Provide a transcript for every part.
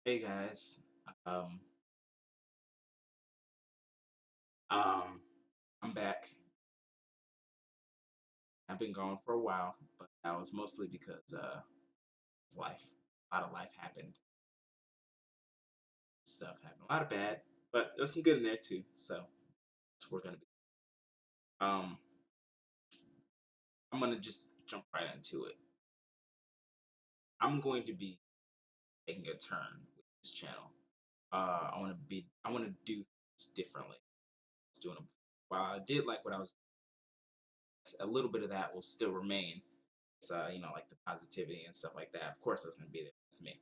Hey guys, um, um, I'm back. I've been gone for a while, but that was mostly because life. A lot of life happened, stuff happened, a lot of bad, but there's some good in there too. So that's what we're gonna be. Um, I'm gonna just jump right into it. I'm going to be taking a turn with this channel. I want to do things differently. I was doing a, while I did like what I was, a little bit of that will still remain. Like the positivity and stuff like that. Of course, that's gonna be there. That's me.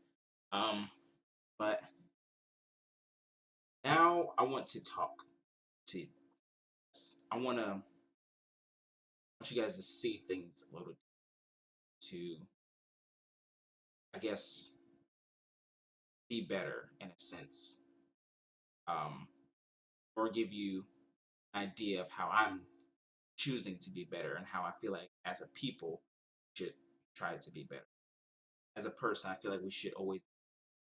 Um, but now I want to talk to you. I want you guys to see things a little to, I guess, be better in a sense, um, or give you an idea of how I'm choosing to be better and how I feel like as a people should try to be better. As a person, I feel like we should always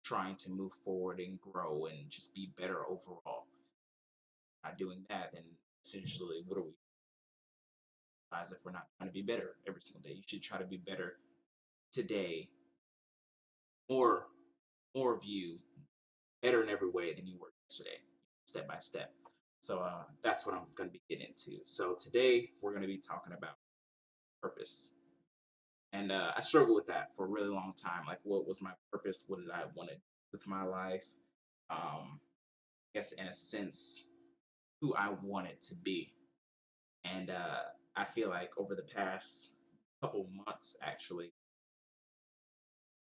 trying to move forward and grow and just be better overall. Not doing that, then essentially, what are we as if we're not trying to be better every single day? You should try to be better today, more more of you, better in every way than you were yesterday, step by step. So that's what I'm going to be getting into. So today we're going to be talking about purpose, and I struggled with that for a really long time. Like, what was my purpose? What did I want to do with my life? I guess in a sense, who I wanted to be, and I feel like over the past couple months, actually,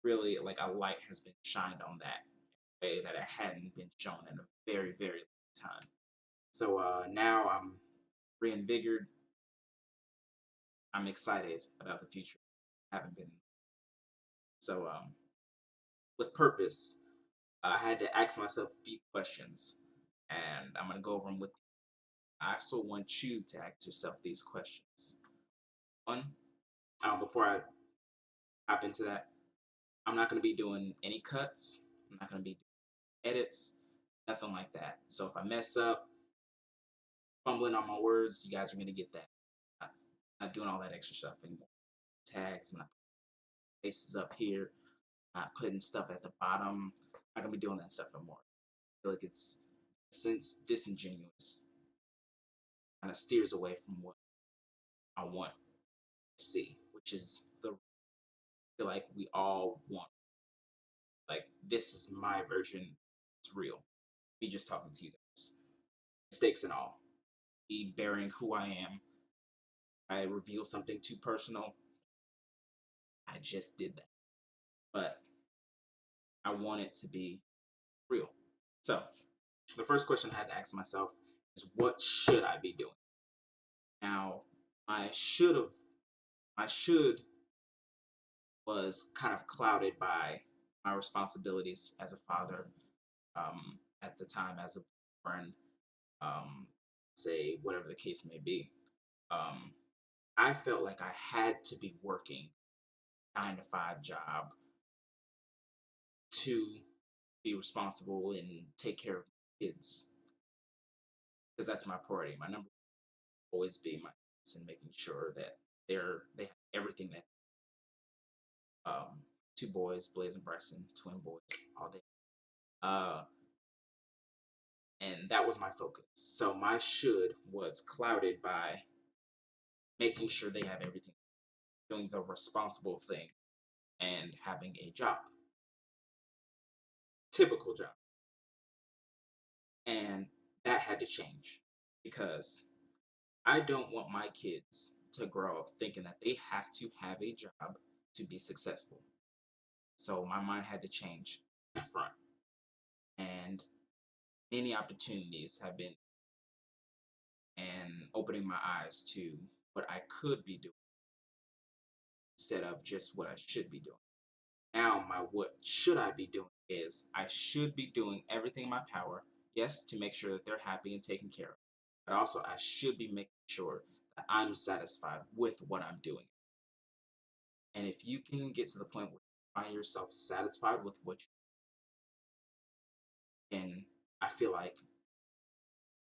really like a light has been shined on that way that it hadn't been shown in a very, very long time. So now I'm reinvigorated. I'm excited about the future. I haven't been. So with purpose, I had to ask myself a few questions, and I'm gonna go over them with you. I also want you to ask yourself these questions. One, before I hop into that, I'm not gonna be doing any cuts. I'm not gonna be doing edits, nothing like that. So if I mess up, fumbling on my words, you guys are gonna get that. Not, not doing all that extra stuff anymore. Tags, I'm not putting faces up here, not putting stuff at the bottom. I'm not gonna be doing that stuff no more. I feel like it's since disingenuous, kind of steers away from what I want to see, which is the I feel like we all want. Like this is my version. It's real. Me just talking to you guys. Mistakes and all. Me bearing who I am. I reveal something too personal. I just did that. But I want it to be real. So the first question I had to ask myself is what should I be doing? Now, I should have, I should was kind of clouded by my responsibilities as a father, at the time as a friend, um, say whatever the case may be. Um, I felt like I had to be working 9 to 5 job to be responsible and take care of kids because that's my priority. My number will always be my kids and making sure that they have everything that um, two boys, Blaze and Bryson, twin boys, all day. Uh, and that was my focus. So my should was clouded by making sure they have everything, doing the responsible thing, and having a job, typical job. And that had to change because I don't want my kids to grow up thinking that they have to have a job to be successful. So my mind had to change front. And many opportunities have been and opening my eyes to what I could be doing instead of just what I should be doing. Now, my what should I be doing is I should be doing everything in my power, yes, to make sure that they're happy and taken care of. But also, I should be making sure that I'm satisfied with what I'm doing. And if you can get to the point where you find yourself satisfied with what And I feel like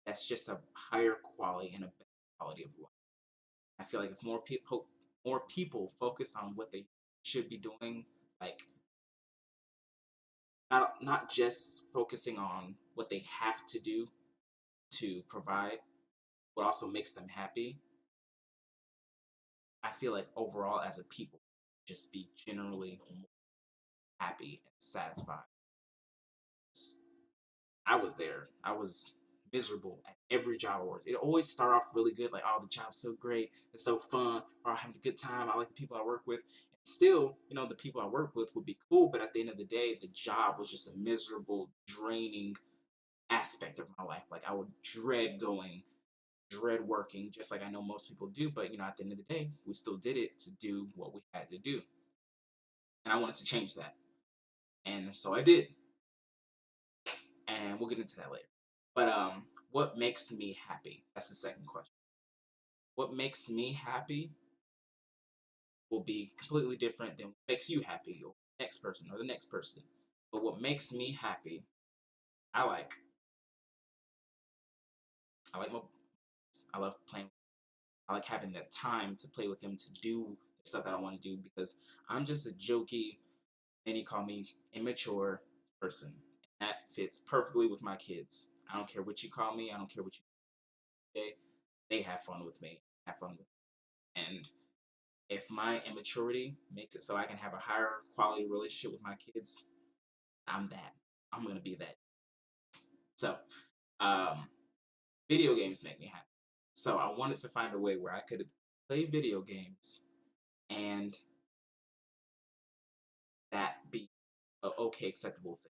that's just a higher quality and a better quality of life. I feel like if more people focus on what they should be doing, like not just focusing on what they have to do to provide, what also makes them happy, I feel like overall as a people, just be generally more happy and satisfied. I was there. I was miserable at every job I worked. It always start off really good, like, oh, the job's so great, it's so fun, or I'm having a good time. I like the people I work with. And still, the people I work with would be cool, but at the end of the day, the job was just a miserable, draining aspect of my life. Like I would dread going, dread working, just like I know most people do. But at the end of the day, we still did it to do what we had to do, and I wanted to change that, and so I did. And we'll get into that later. But what makes me happy? That's the second question. What makes me happy will be completely different than what makes you happy, or the next person, or the next person. But what makes me happy, I like. I like my. I love playing. I like having that time to play with him to do the stuff that I want to do because I'm just a jokey, and you call me immature person. That fits perfectly with my kids. I don't care what you call me. I don't care what you say. They have fun with me. Have fun with me. And if my immaturity makes it so I can have a higher quality relationship with my kids, I'm that. I'm gonna be that. So, um, video games make me happy. So I wanted to find a way where I could play video games and that be a okay, acceptable thing.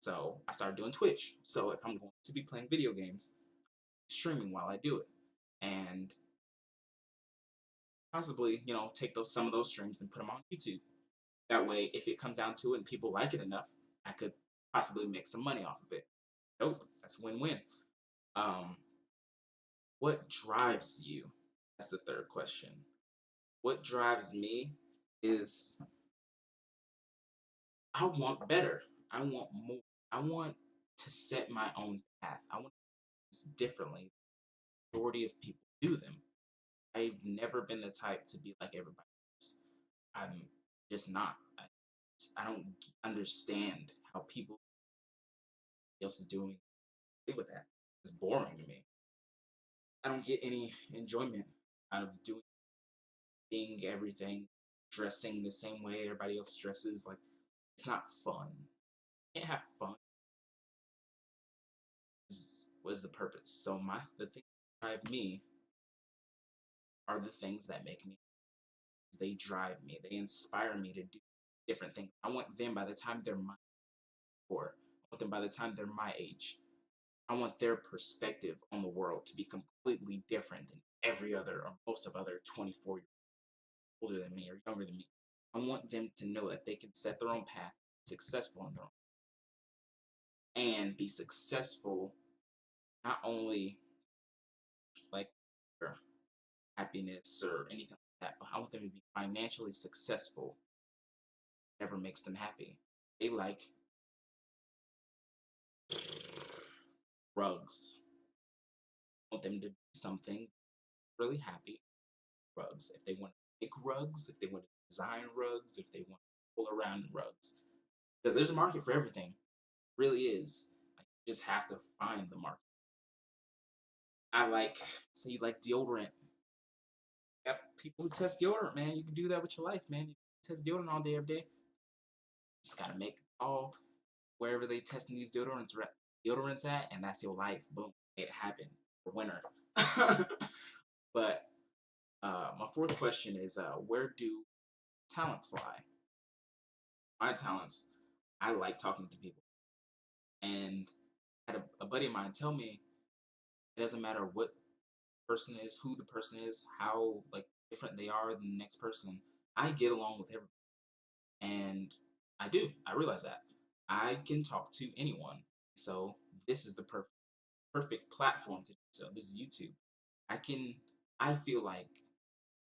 So I started doing Twitch. So if I'm going to be playing video games, streaming while I do it, and possibly, take those some of those streams and put them on YouTube. That way, if it comes down to it and people like it enough, I could possibly make some money off of it. Nope, that's win-win. Um, what drives you? That's the third question. What drives me is I want better. I want more. I want to set my own path. I want to do this differently. The majority of people do them. I've never been the type to be like everybody else. I'm just not. I don't understand how people else is doing with that. It's boring to me. I don't get any enjoyment out of doing everything, dressing the same way everybody else dresses. Like it's not fun. You can't have fun. What is the purpose? So the things that drive me are the things that make me. They drive me. They inspire me to do different things. I want them by the time they're my or I want them by the time they're my age. I want their perspective on the world to be completely different than every other or most of other 24 years older than me or younger than me. I want them to know that they can set their own path, successful in their own, and be successful not only like for happiness or anything like that, but I want them to be financially successful. Whatever makes them happy. They like rugs. I want them to do something really happy. Rugs. If they want to make rugs, if they want to design rugs, if they want to pull around rugs, because there's a market for everything. Really is. Like, you just have to find the market. I like, say, you like deodorant. Yep, people who test deodorant, man, you can do that with your life, man. You test deodorant all day, every day. Just gotta make it all wherever they testing these deodorants at, and that's your life. Boom, made it happen. For winner. But my fourth question is, where do talents lie? My talents, I like talking to people, and I had a buddy of mine tell me it doesn't matter what person is, who the person is, how like different they are than the next person. I get along with everyone, and I do. I realize that I can talk to anyone. So this is the perfect platform to do so. This is YouTube. I can. I feel like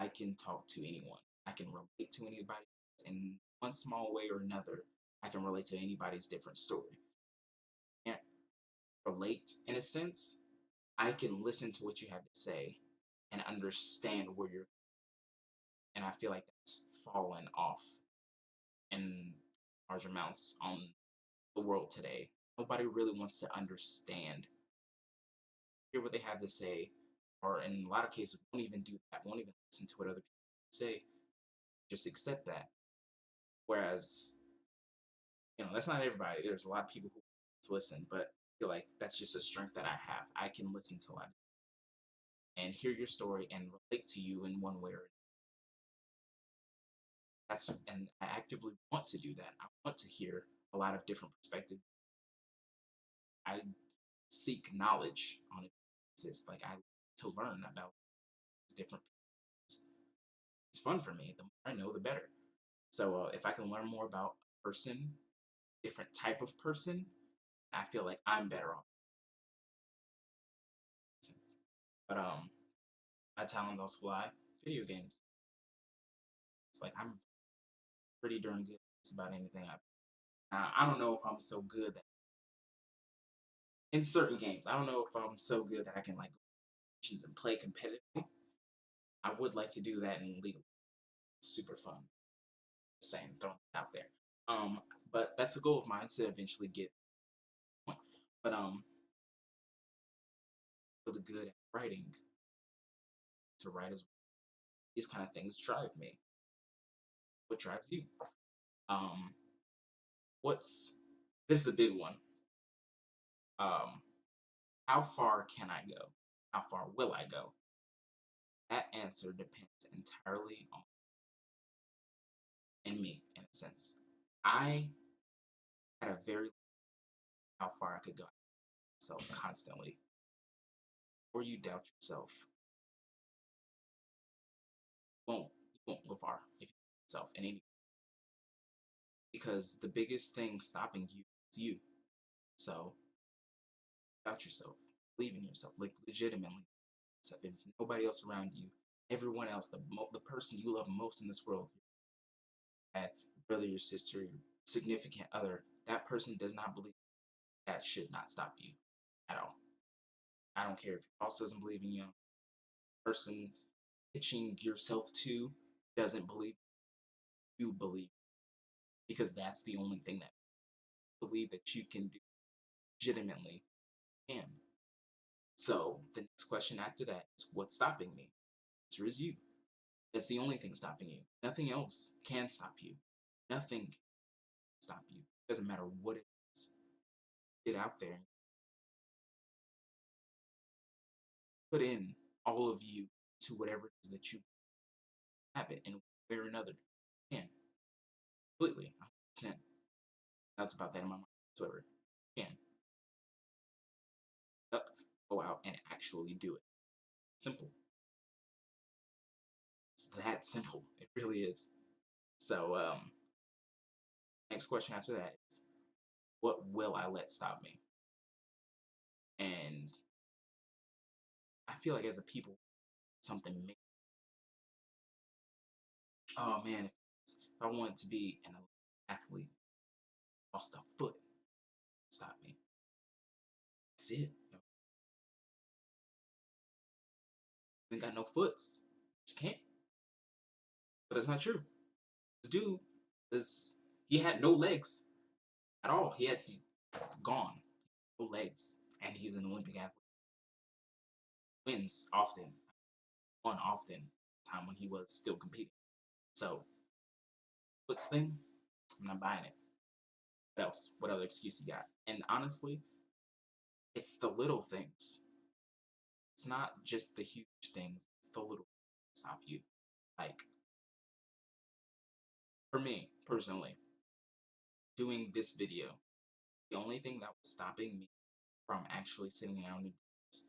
I can talk to anyone. I can relate to anybody in one small way or another. I can relate to anybody's different story. relate in a sense, I can listen to what you have to say and understand where you're, and I feel like that's fallen off in large amounts on the world today. Nobody really wants to understand, hear what they have to say, or in a lot of cases, won't even do that, won't even listen to what other people say, just accept that. Whereas, that's not everybody. There's a lot of people who to listen, but I feel like that's just a strength that I have. I can listen to a lot and hear your story and relate to you in one way or that's and I actively want to do that. I want to hear a lot of different perspectives. I seek knowledge on it. It's like I to learn about different. It's fun for me. The more I know, the better. So if I can learn more about a person, different type of person, I feel like I'm better off. Since, but my talents also lie video games. It's like I'm pretty darn good at just about anything. I don't know if I'm so good that in certain games. I don't know if I'm so good that I can like and play competitively. I would like to do that in League. Super fun. Same, throwing it out there. Um, but that's a goal of mine to eventually get one. But really good at writing to write as well. These kind of things drive me. What drives you? Um, what's this is a big one. Um, how far can I go? How far will I go? That answer depends entirely on in me, in a sense. I had a very how far I could go so constantly. Or you doubt yourself, you won't go far if you doubt yourself in any because the biggest thing stopping you is you. So doubt yourself, believe in yourself, like legitimately. So if nobody else around you, everyone else, the person you love most in this world, your brother, your sister, your significant other, that person does not believe that should not stop you at all. I don't care if your boss doesn't believe in you, person pitching yourself to doesn't believe you believe because that's the only thing that believe that you can do legitimately can. So the next question after that is what's stopping me? The answer is you. That's the only thing stopping you. Nothing else can stop you. Nothing can stop you. Doesn't matter what it is. Get out there and put in all of you to whatever it is that you have it in one way or another. You can completely, 100%. That's about that in my mind. Whatsoever. You can up, go out and actually do it. Simple. It's that simple. It really is. So next question after that is what will I let stop me? And I feel like as a people, something oh man, if I want to be an athlete, lost a foot, stop me. That's it. Ain't got no foots. Just can't. But that's not true. The dude is he had no legs at all. He had gone. No legs. And he's an Olympic athlete. Wins often. Won often time when he was still competing. So foots thing, I'm not buying it. What else? What other excuse you got? And honestly, it's the little things. It's not just the huge things. It's the little things that stop you. Like for me personally, doing this video, the only thing that was stopping me from actually sitting down and was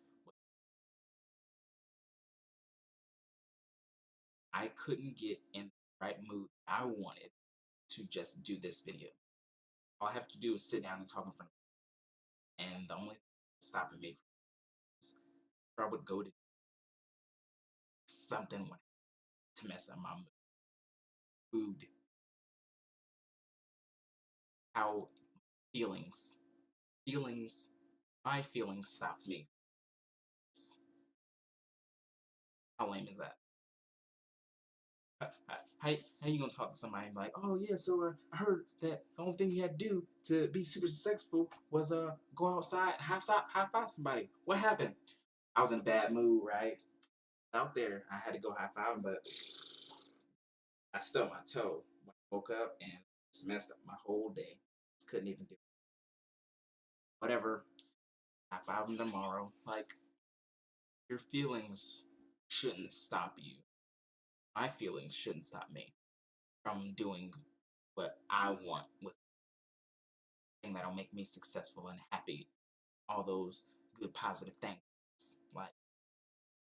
I couldn't get in the right mood I wanted to just do this video. All I have to do is sit down and talk in front of me. And the only thing stopping me from this, I would go to something to mess up my mood. Food, how feelings, feelings My feelings stopped me. How lame is that? How you gonna talk to somebody and be like, oh yeah, so I heard that the only thing you had to do to be super successful was go outside and high five somebody. What happened? I was in a bad mood, right? Out there, I had to go high five him, but I stubbed my toe when I woke up and it's messed up my whole day. Couldn't even do whatever. High five him tomorrow. Like your feelings shouldn't stop you. My feelings shouldn't stop me from doing what I want with thing that'll make me successful and happy. All those good positive things. Like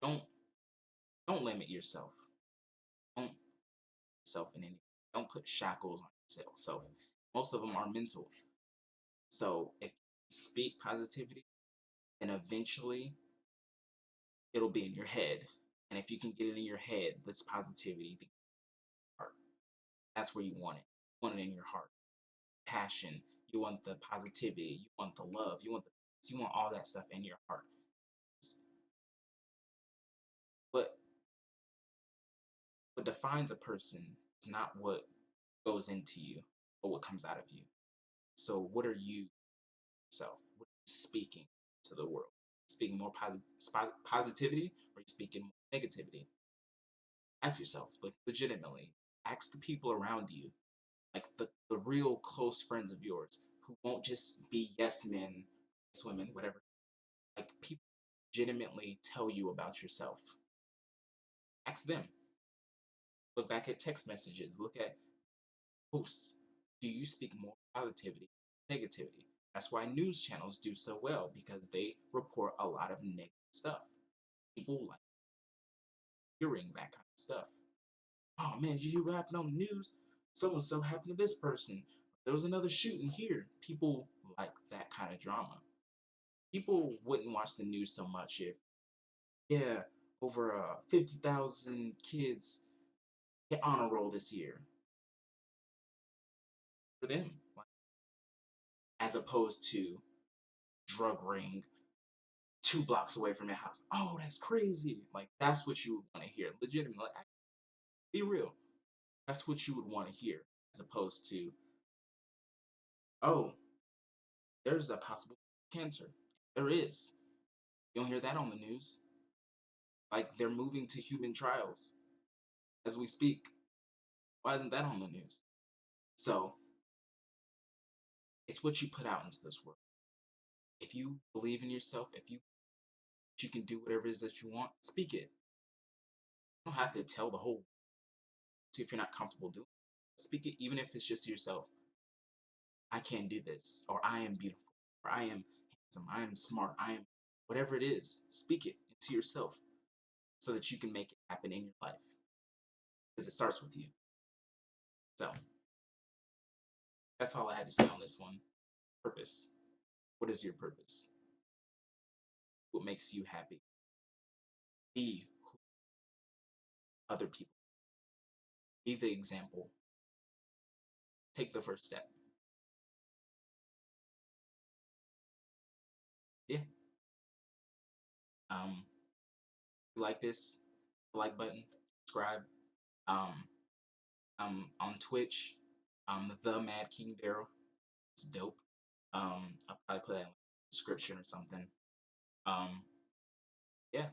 don't don't limit yourself. Don't put yourself in any. Don't put shackles on yourself. Most of them are mental. So if you speak positivity, then eventually it'll be in your head. And if you can get it in your head, this positivity, the heart, that's where you want it. You want it in your heart. Passion. You want the positivity. You want the love. You want all that stuff in your heart. But what defines a person is not what goes into you, but what comes out of you. So what are you yourself? What are you speaking to the world? Speaking more positivity, or are you speaking more negativity? Ask yourself, like legitimately, ask the people around you, like the real close friends of yours, who won't just be yes men, yes women, whatever. Like people legitimately tell you about yourself. Ask them. Look back at text messages. Look at posts. Do you speak more positivity, negativity? That's why news channels do so well because they report a lot of negative stuff. People like hearing that kind of stuff. Oh man, did you hear what happened on the news? So and so happened to this person. There was another shooting here. People like that kind of drama. People wouldn't watch the news so much if, yeah, over 50,000 kids get honor roll this year for them, like, as opposed to drug ring 2 blocks away from your house. Oh, that's crazy. Like, that's what you would want to hear. Legitimately, like, be real. That's what you would want to hear, as opposed to, oh, there's a possible cancer. There is. You don't hear that on the news. Like, they're moving to human trials as we speak. Why isn't that on the news? So, it's what you put out into this world. If you believe in yourself, if you can do whatever it is that you want, speak it. You don't have to tell the whole. So if you're not comfortable doing it, speak it, even if it's just to yourself. I can do this, or I am beautiful, or I am handsome, I am smart, I am whatever it is. Speak it into yourself so that you can make it happen in your life because it starts with you. So that's all I had to say on this one. Purpose. What is your purpose? What makes you happy? Be who other people. Be the example. Take the first step. Yeah. If you like this, like button, subscribe. Um, on Twitch. The Mad King Daryl. It's dope. I'll probably put that in the description or something. Um, yeah.